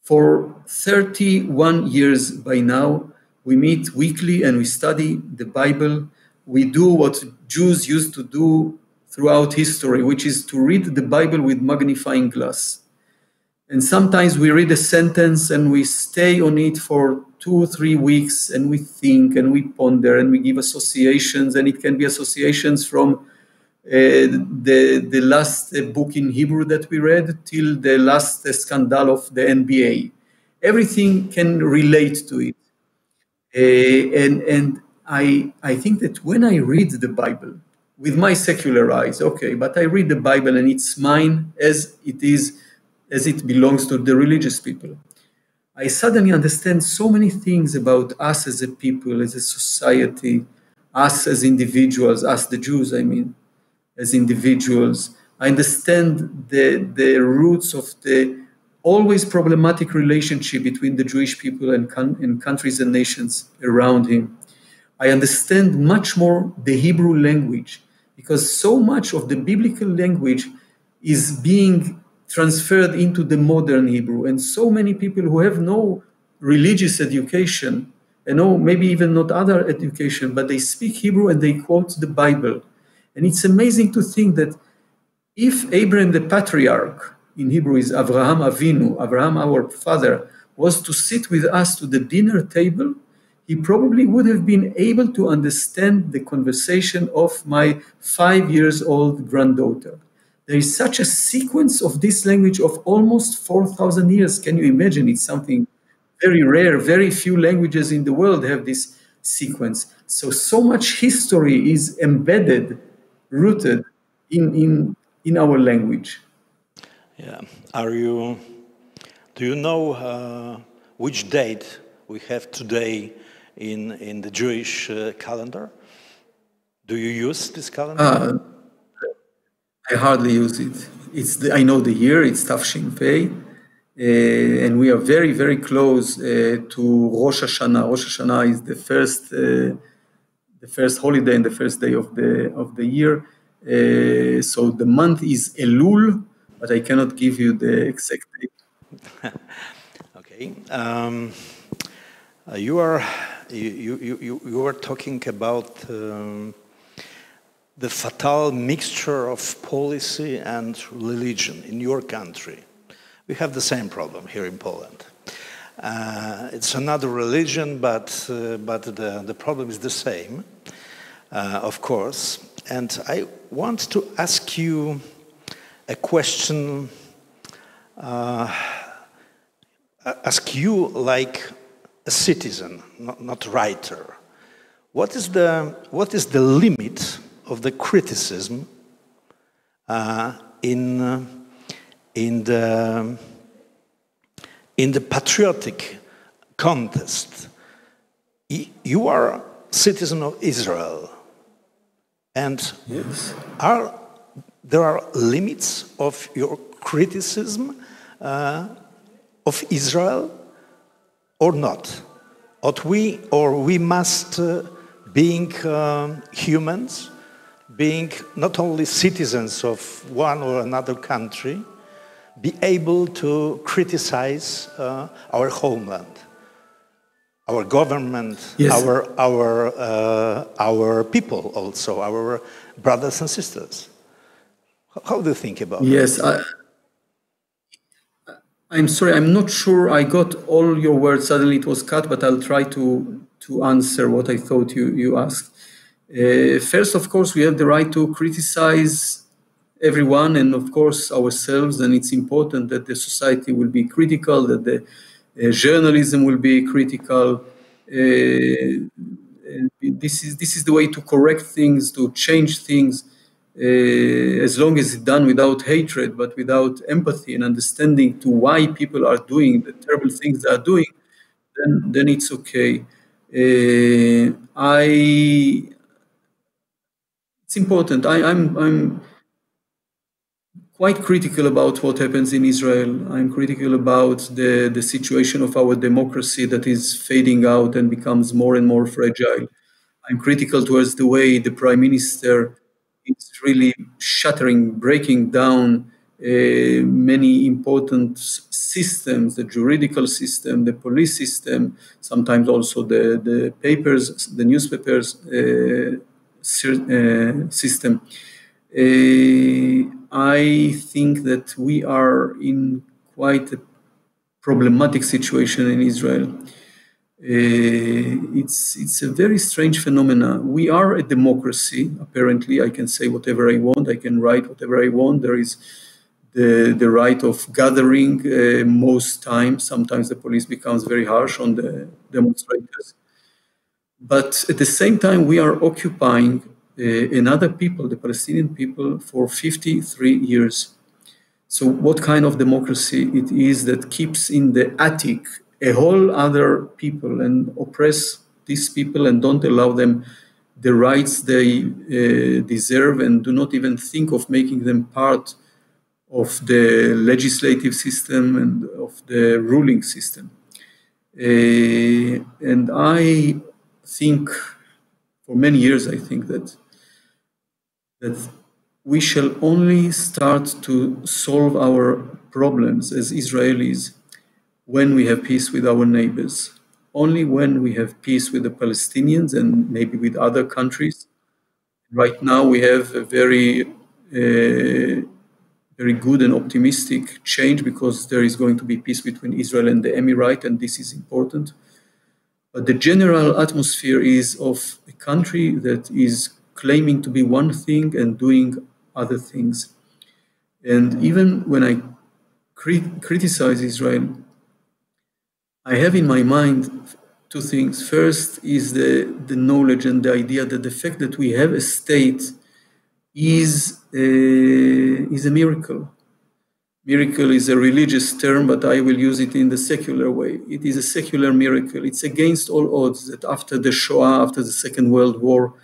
For 31 years by now, we meet weekly and we study the Bible. We do what Jews used to do throughout history, which is to read the Bible with magnifying glass. And sometimes we read a sentence and we stay on it for 2 or 3 weeks and we think and we ponder and we give associations, and it can be associations from the last book in Hebrew that we read till the last scandal of the NBA. Everything can relate to it. And I think that when I read the Bible with my secular eyes, okay, but I read the Bible and it's mine as it is, as it belongs to the religious people. I suddenly understand so many things about us as a people, as a society, us as individuals, us the Jews, I mean, as individuals. I understand the roots of the always problematic relationship between the Jewish people and countries and nations around him. I understand much more the Hebrew language, because so much of the biblical language is being transferred into the modern Hebrew, and so many people who have no religious education and no, maybe even not other education, but they speak Hebrew and they quote the Bible. And it's amazing to think that if Abraham the patriarch, in Hebrew is Avraham Avinu, Avraham our father, was to sit with us to the dinner table, he probably would have been able to understand the conversation of my 5-year-old granddaughter. There is such a sequence of this language of almost 4,000 years. Can you imagine? It's something very rare. Very few languages in the world have this sequence. So much history is embedded, rooted in our language. Yeah. Do you know which date we have today in the Jewish calendar? Do you use this calendar? I hardly use it. I know the year. It's Tafshin Pei, and we are very, very close to Rosh Hashanah. Rosh Hashanah is the first holiday and the first day of the year. So the month is Elul, but I cannot give you the exact date. Okay. You were talking about the fatal mixture of policy and religion in your country. We have the same problem here in Poland. It's another religion, but the problem is the same, of course. And I want to ask you a question, ask you like a citizen, not writer. What is the limit of the criticism in the patriotic contest. You are a citizen of Israel, and Yes. there are limits of your criticism of Israel, or not? Or we must, being humans, being not only citizens of one or another country, be able to criticize our homeland, our government, Yes. our people also, our brothers and sisters. How do you think about it? Yes, I'm sorry, I'm not sure I got all your words. Suddenly it was cut, but I'll try to answer what I thought you asked. First, of course, we have the right to criticize everyone and, of course, ourselves. And it's important that the society will be critical, that the journalism will be critical. This is the way to correct things, to change things. As long as it's done without hatred, but without empathy and understanding to why people are doing the terrible things they are doing, then it's okay. It's important. I'm quite critical about what happens in Israel. I'm critical about the situation of our democracy that is fading out and becomes more and more fragile. I'm critical towards the way the Prime Minister is really shattering, breaking down many important systems, the juridical system, the police system, sometimes also the papers, the newspapers system. I think that we are in quite a problematic situation in Israel. It's a very strange phenomenon. We are a democracy, apparently. I can say whatever I want. I can write whatever I want. There is the right of gathering most times. Sometimes the police becomes very harsh on the demonstrators. But at the same time, we are occupying another people, the Palestinian people, for 53 years. So what kind of democracy it is that keeps in the attic a whole other people and oppress these people and don't allow them the rights they deserve and do not even think of making them part of the legislative system and of the ruling system. And I think, for many years, I think that we shall only start to solve our problems as Israelis when we have peace with our neighbors. Only when we have peace with the Palestinians and maybe with other countries. Right now we have a very good and optimistic change because there is going to be peace between Israel and the Emirate, and this is important. But the general atmosphere is of a country that is claiming to be one thing and doing other things. And even when I criticize Israel, I have in my mind two things. First is the knowledge and the idea that the fact that we have a state is a miracle. Miracle is a religious term, but I will use it in the secular way. It is a secular miracle. It's against all odds that after the Shoah, after the Second World War,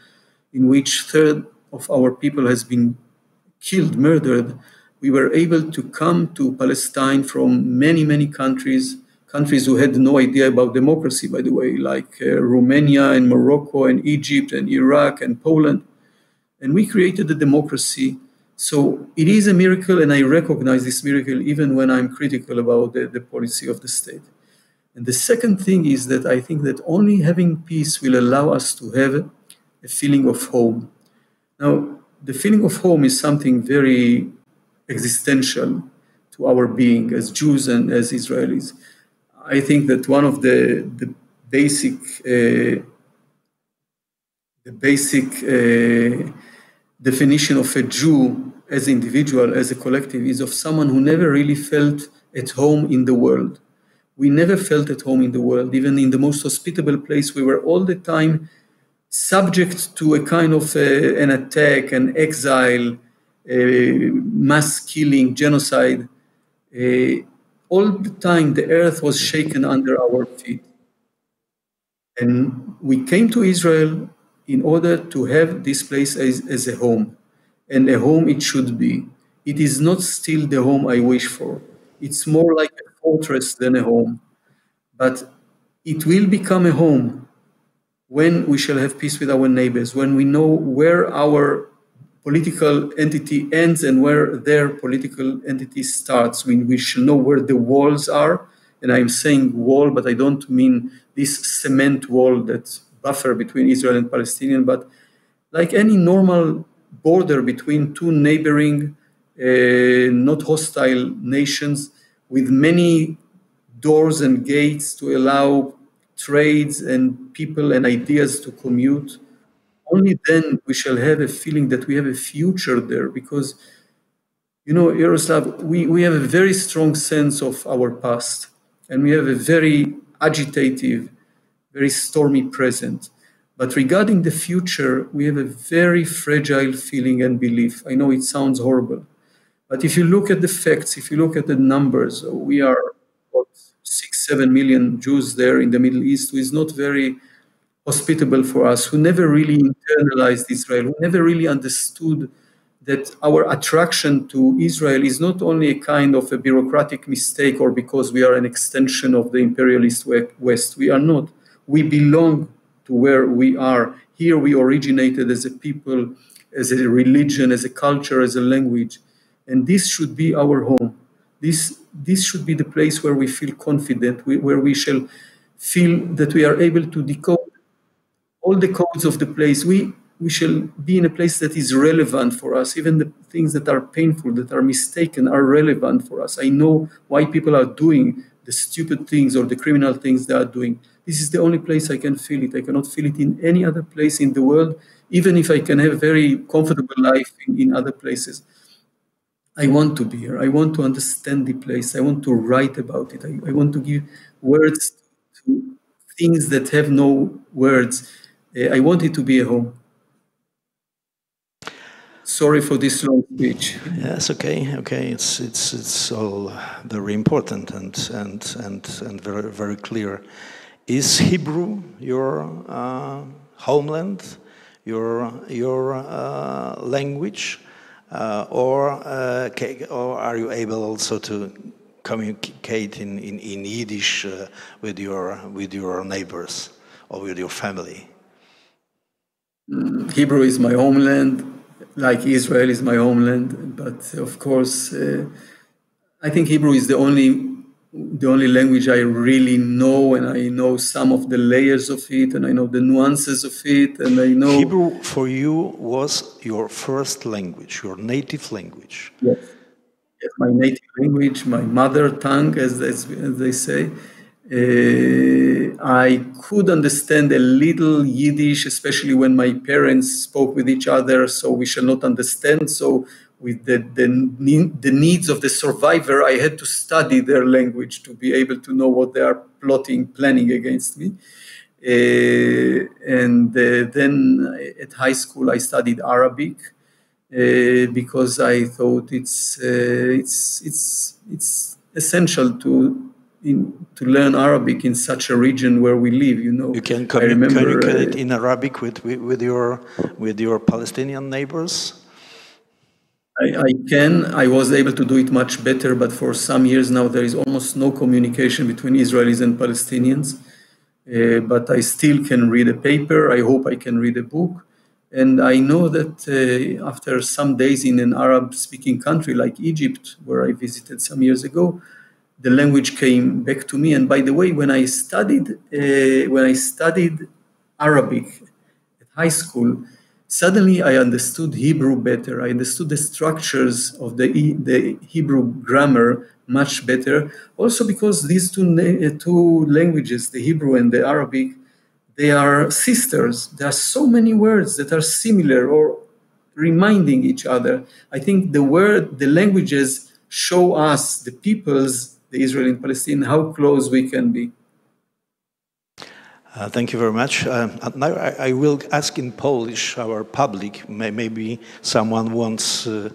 in which a third of our people has been killed, murdered, we were able to come to Palestine from many, many countries who had no idea about democracy, by the way, like Romania and Morocco and Egypt and Iraq and Poland. And we created a democracy. So it is a miracle, and I recognize this miracle even when I'm critical about the policy of the state. And the second thing is that I think that only having peace will allow us to have a feeling of home. Now, the feeling of home is something very existential to our being as Jews and as Israelis. I think that one of the basic definition of a Jew as an individual, as a collective, is of someone who never really felt at home in the world. We never felt at home in the world. Even in the most hospitable place, we were all the time subject to a kind of an attack, an exile, mass killing, genocide. All the time, the earth was shaken under our feet. And we came to Israel in order to have this place as a home, and a home it should be. It is not still the home I wish for. It's more like a fortress than a home. But it will become a home when we shall have peace with our neighbors, when we know where our political entity ends and where their political entity starts, when we shall know where the walls are. And I'm saying wall, but I don't mean this cement wall that's buffer between Israel and Palestinian, but like any normal border between two neighboring, not hostile nations, with many doors and gates to allow trades and people and ideas to commute. Only then we shall have a feeling that we have a future there, because, you know, Jarosław, we have a very strong sense of our past, and we have a very agitative, very stormy present. But regarding the future, we have a very fragile feeling and belief. I know it sounds horrible, but if you look at the facts, if you look at the numbers, we are about 6-7 million Jews there in the Middle East, who is not very hospitable for us, who never really internalized Israel, who never really understood that our attraction to Israel is not only a kind of a bureaucratic mistake or because we are an extension of the imperialist West. We are not. We belong to where we are. Here we originated as a people, as a religion, as a culture, as a language. And this should be our home. This should be the place where we feel confident, where we shall feel that we are able to decode all the codes of the place. We shall be in a place that is relevant for us. Even the things that are painful, that are mistaken, are relevant for us. I know why people are doing the stupid things or the criminal things they are doing. This is the only place I can feel it. I cannot feel it in any other place in the world, even if I can have a very comfortable life in other places. I want to be here. I want to understand the place. I want to write about it. I want to give words to things that have no words. I want it to be a home. Sorry for this long speech. Yes, okay. It's all very important and very very clear. Is Hebrew your homeland, your language, or are you able also to communicate in Yiddish with your neighbors or with your family? Hebrew is my homeland, like Israel is my homeland. But of course, I think Hebrew is the only language I really know, and I know some of the layers of it, and I know the nuances of it, and I know... Hebrew for you was your first language, your native language. Yes, my native language, my mother tongue, as they say. I could understand a little Yiddish, especially when my parents spoke with each other, so we shall not understand. So with the needs of the survivor, I had to study their language to be able to know what they are planning against me. And then at high school, I studied Arabic because I thought it's essential to learn Arabic in such a region where we live. You know, you can communicate in Arabic with your Palestinian neighbors. I can. I was able to do it much better, but for some years now there is almost no communication between Israelis and Palestinians. But I still can read a paper. I hope I can read a book. And I know that after some days in an Arab-speaking country like Egypt, where I visited some years ago, the language came back to me. And by the way, when I studied Arabic at high school, suddenly I understood Hebrew better. I understood the structures of the Hebrew grammar much better. Also because these two languages, the Hebrew and the Arabic, they are sisters. There are so many words that are similar or reminding each other. I think the languages show us, the peoples, the Israeli and Palestinian, how close we can be. Thank you very much. Now I will ask in Polish our public. Maybe someone wants to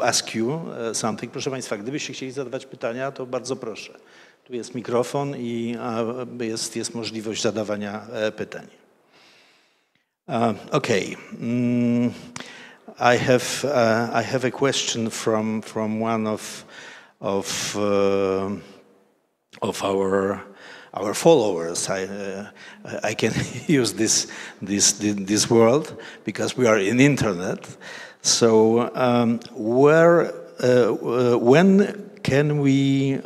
ask you something. Proszę Państwa, gdybyście chcieli zadawać pytania, to bardzo proszę. Tu jest mikrofon i jest możliwość zadawania pytań. Okay. I have a question from one of our followers. I can use this word because we are in internet. So when can we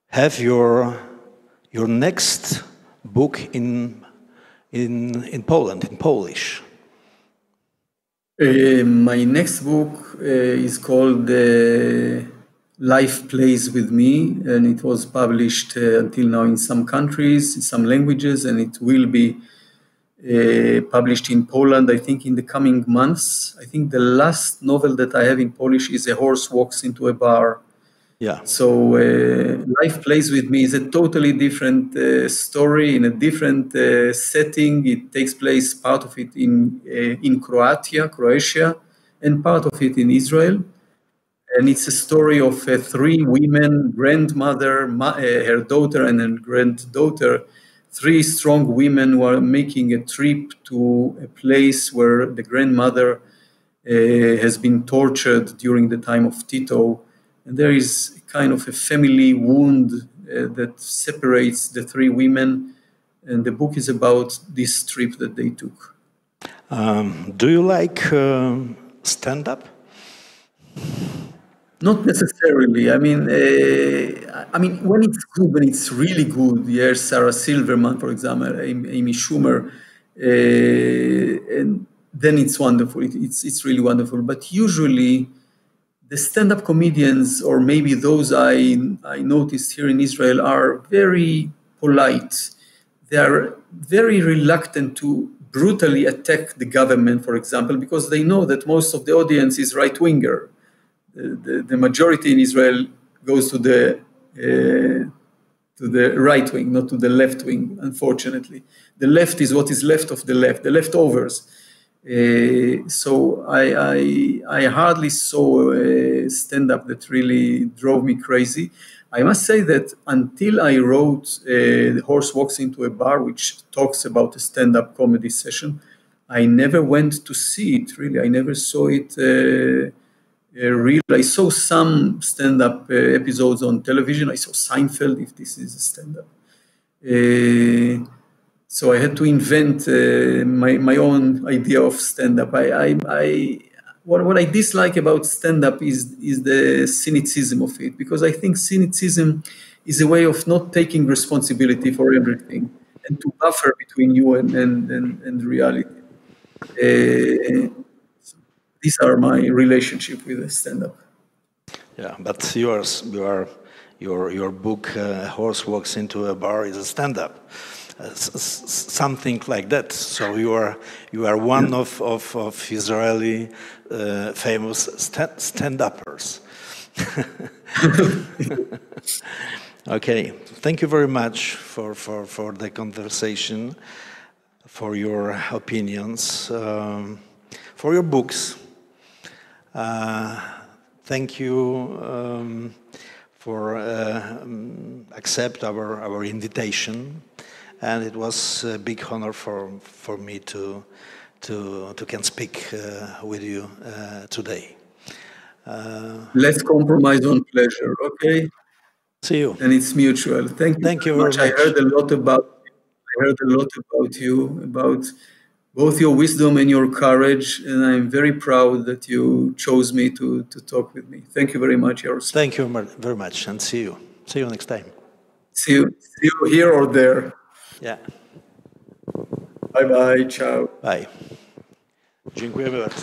have your next book in Poland, in Polish? My next book is called Life Plays With Me, and it was published until now in some countries, in some languages, and it will be published in Poland, I think, in the coming months. I think the last novel that I have in Polish is A Horse Walks Into a Bar. Yeah. So Life Plays With Me is a totally different story in a different setting. It takes place, part of it in Croatia, and part of it in Israel. And it's a story of three women, grandmother, her daughter, and her granddaughter, three strong women who are making a trip to a place where the grandmother has been tortured during the time of Tito. And there is kind of a family wound that separates the three women. And the book is about this trip that they took. Do you like stand-up? Not necessarily. I mean, when it's good, when it's really good, yes, Sarah Silverman, for example, Amy Schumer, and then it's wonderful. It's really wonderful. But usually, the stand-up comedians, or maybe those I noticed here in Israel, are very polite. They are very reluctant to brutally attack the government, for example, because they know that most of the audience is right-winger. The majority in Israel goes to the right wing, not to the left wing, unfortunately. The left is what is left of the left, the leftovers. So I hardly saw a stand-up that really drove me crazy. I must say that until I wrote The Horse Walks Into a Bar, which talks about a stand-up comedy session, I never went to see it, really. I never saw it real. I saw some stand-up episodes on television. I saw Seinfeld, if this is a stand-up. So I had to invent my own idea of stand-up. What I dislike about stand-up is the cynicism of it, because I think cynicism is a way of not taking responsibility for everything and to buffer between you and reality. These are my relationship with the stand-up. Yeah, but your book, Horse Walks Into a Bar, is a stand-up. Something like that. So you are one of Israeli famous stand-uppers. Okay, thank you very much for the conversation, for your opinions, for your books. Thank you for accept our invitation. And it was a big honor for me to can speak with you today. Let's compromise on pleasure, okay? See you. And it's mutual. Thank you very much. I heard a lot about you, about both your wisdom and your courage, and I'm very proud that you chose me to talk with me. Thank you very much, Jarosław. Thank you very much, and see you. See you next time. See you here or there. Yeah. Bye bye. Ciao. Bye. Dziękujemy bardzo.